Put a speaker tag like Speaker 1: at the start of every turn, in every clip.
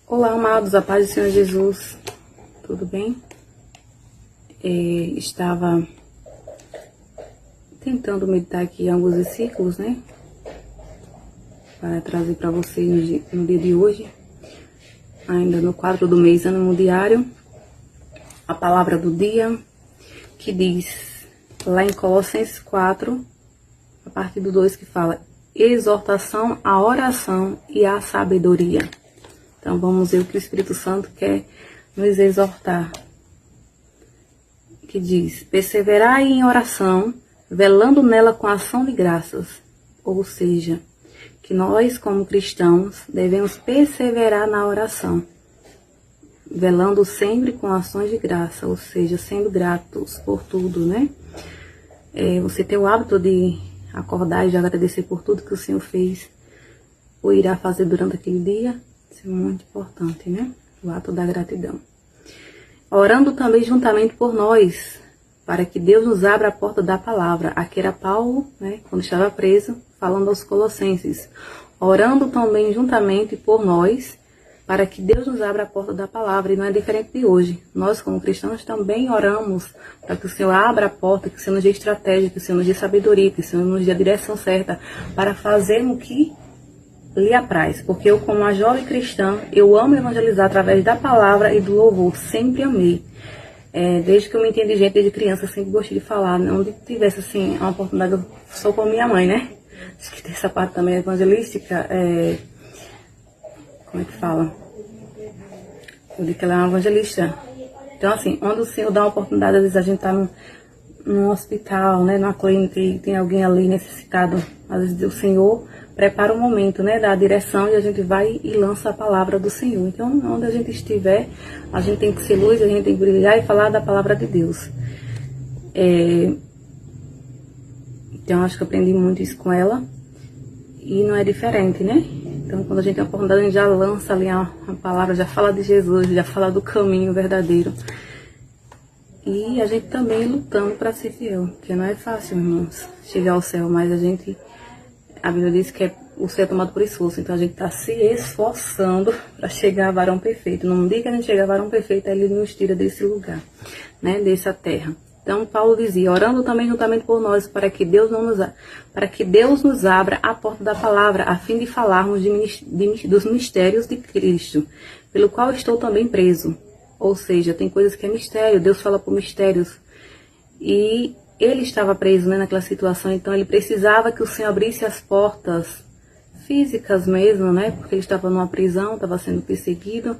Speaker 1: Olá, amados, a paz do Senhor Jesus, tudo bem? Estava tentando meditar aqui em alguns versículos, né? Para trazer para vocês no dia de hoje, ainda no quadro do mês, ânimo diário, a palavra do dia, que diz lá em Colossenses 4, a partir do 2, que fala: exortação à oração e à sabedoria. Então vamos ver o que o Espírito Santo quer nos exortar. Que diz: perseverai em oração, velando nela com ação de graças. Ou seja, que nós como cristãos devemos perseverar na oração, velando sempre com ações de graça, ou seja, sendo gratos por tudo, né? Você ter o hábito de acordar e de agradecer por tudo que o Senhor fez ou irá fazer durante aquele dia. Isso é muito importante, né? O ato da gratidão. Orando também juntamente por nós, para que Deus nos abra a porta da palavra. Aqui era Paulo, né, quando estava preso, falando aos Colossenses. Orando também juntamente por nós, para que Deus nos abra a porta da palavra. E não é diferente de hoje. Nós, como cristãos, também oramos para que o Senhor abra a porta, que o Senhor nos dê estratégia, que o Senhor nos dê sabedoria, que o Senhor nos dê a direção certa, para fazermos o que lhe apraz, porque eu, como uma jovem cristã, eu amo evangelizar através da palavra e do louvor, sempre amei. Desde que eu me entendo de gente, desde criança, eu sempre gostei de falar, onde tivesse assim, uma oportunidade, eu sou como minha mãe, né? Acho que tem essa parte também evangelística, como é que fala? Eu digo que ela é uma evangelista. Então assim, onde o Senhor dá uma oportunidade, às vezes a gente tá num hospital, né, numa clínica e tem alguém ali necessitado, às vezes o Senhor prepara o momento, né, da direção, e a gente vai e lança a palavra do Senhor. Então, onde a gente estiver, a gente tem que ser luz, a gente tem que brilhar e falar da palavra de Deus. Então, acho que eu aprendi muito isso com ela, e não é diferente, né? Então, quando a gente tem a oportunidade, a gente já lança ali a palavra, já fala de Jesus, já fala do caminho verdadeiro. E a gente também lutando para ser fiel, porque não é fácil, irmãos, chegar ao céu, mas a Bíblia diz que o céu é tomado por esforço, então a gente está se esforçando para chegar a varão perfeito. Num dia que a gente chegar a varão perfeito, aí Ele nos tira desse lugar, né, dessa terra. Então Paulo dizia: orando também juntamente por nós, para que Deus nos abra a porta da palavra, a fim de falarmos dos mistérios de Cristo, pelo qual estou também preso. Ou seja, tem coisas que é mistério, Deus fala por mistérios. E ele estava preso, né, naquela situação, então ele precisava que o Senhor abrisse as portas físicas mesmo, né, porque ele estava numa prisão, estava sendo perseguido.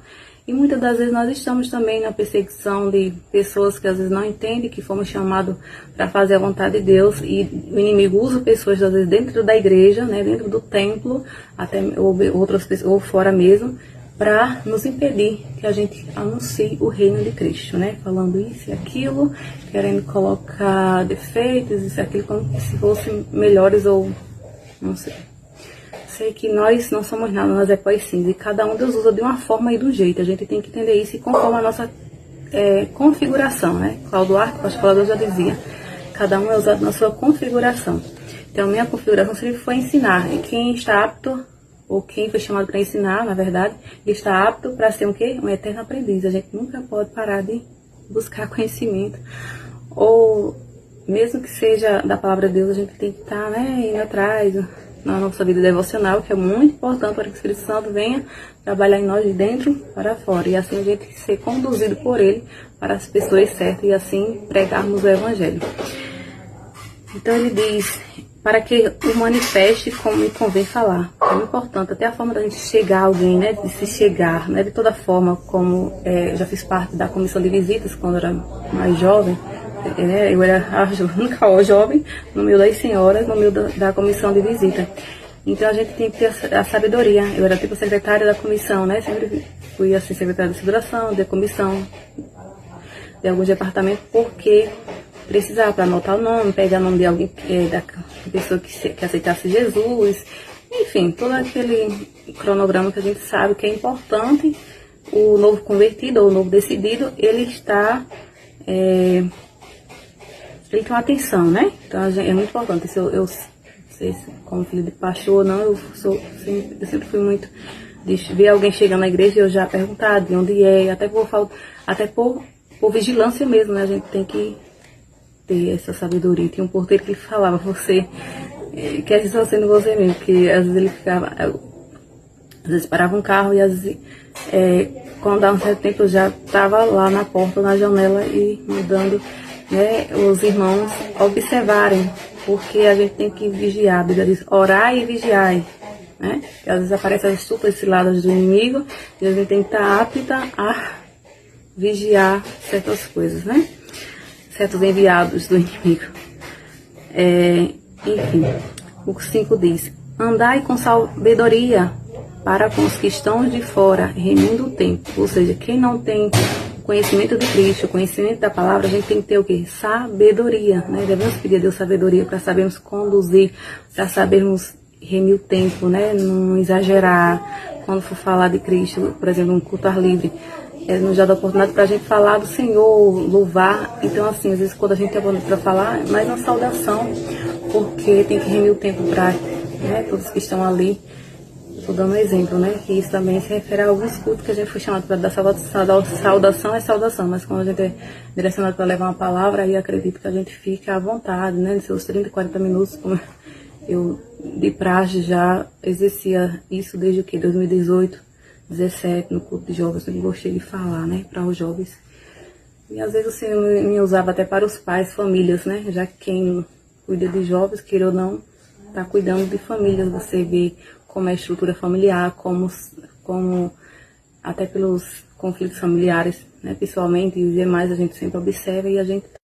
Speaker 1: E muitas das vezes nós estamos também na perseguição de pessoas que às vezes não entendem que fomos chamados para fazer a vontade de Deus, e o inimigo usa pessoas às vezes dentro da igreja, né, dentro do templo, até outras pessoas, ou fora mesmo, para nos impedir que a gente anuncie o reino de Cristo, né? Falando isso e aquilo, querendo colocar defeitos, isso e aquilo, como se fossem melhores ou não sei. Sei que nós não somos nada, nós é pó e cinza, e cada um Deus usa de uma forma e do jeito. A gente tem que entender isso e conforme a nossa configuração, né? Cláudio Arco, o pastor já dizia, cada um é usado na sua configuração. Então, minha configuração sempre foi ensinar, e quem está apto, ou quem foi chamado para ensinar, na verdade, está apto para ser um quê? Um eterno aprendiz. A gente nunca pode parar de buscar conhecimento. Ou, mesmo que seja da palavra de Deus, a gente tem que estar, né, indo atrás na nossa vida devocional, que é muito importante para que o Espírito Santo venha trabalhar em nós de dentro para fora. E assim a gente ser conduzido por Ele para as pessoas certas e assim pregarmos o Evangelho. Então ele diz: para que o manifeste como me convém falar. É muito importante, até a forma da gente chegar a alguém, né, de se chegar, né, de toda forma, como eu já fiz parte da comissão de visitas quando eu era mais jovem, né, eu era a única jovem no meio das senhoras, no meio da comissão de visita. Então a gente tem que ter a sabedoria. Eu era tipo secretária da comissão, né, sempre fui assim, secretária de seguração, da comissão, de alguns departamentos, porque precisava para anotar o nome, pegar o nome de alguém, da pessoa que aceitasse Jesus, enfim, todo aquele cronograma que a gente sabe que é importante. O novo convertido ou o novo decidido, ele está, ele tem uma atenção, né? Então é muito importante. Se eu sei se como filho de pastor ou não, eu sempre fui muito de ver alguém chegando na igreja e eu já perguntar de onde é, até por vigilância mesmo, né? A gente tem que ter essa sabedoria. Tinha um porteiro que falava, você quer só sendo você mesmo, que às vezes ele ficava, às vezes parava um carro e às vezes quando dava um certo tempo eu já estava lá na porta, na janela e mandando, né, os irmãos observarem, porque a gente tem que vigiar, a Bíblia diz, orar e vigiar, né? Porque às vezes aparecem as super ciladas do inimigo e a gente tem que estar apta a vigiar certas coisas, né? Certos enviados do inimigo. Enfim, o 5 diz, andai com sabedoria para com os que estão de fora, remindo o tempo. Ou seja, quem não tem conhecimento de Cristo, conhecimento da palavra, a gente tem que ter o quê? Sabedoria, né? Devemos pedir a Deus sabedoria para sabermos conduzir, para sabermos remir o tempo, né? Não exagerar. Quando for falar de Cristo, por exemplo, um culto ar livre, nos dá a oportunidade para a gente falar do Senhor, louvar. Então, assim, às vezes quando a gente tem a oportunidade para falar, é mais uma saudação, porque tem que remir o tempo para, né, todos que estão ali. Estou dando um exemplo, né? Que isso também se refere a alguns cultos que a gente foi chamado para dar saudação, é saudação, mas quando a gente é direcionado para levar uma palavra, aí acredito que a gente fica à vontade, né? De seus 30, 40 minutos, como eu de praxe já exercia isso desde o que? 2018, 17, no culto de jovens, eu gostei de falar, né? Para os jovens. E às vezes o Senhor me usava até para os pais, famílias, né? Já que quem cuida de jovens, queira ou não, está cuidando de famílias, você vê como é a estrutura familiar, como até pelos conflitos familiares, né, pessoalmente e os demais a gente sempre observa e a gente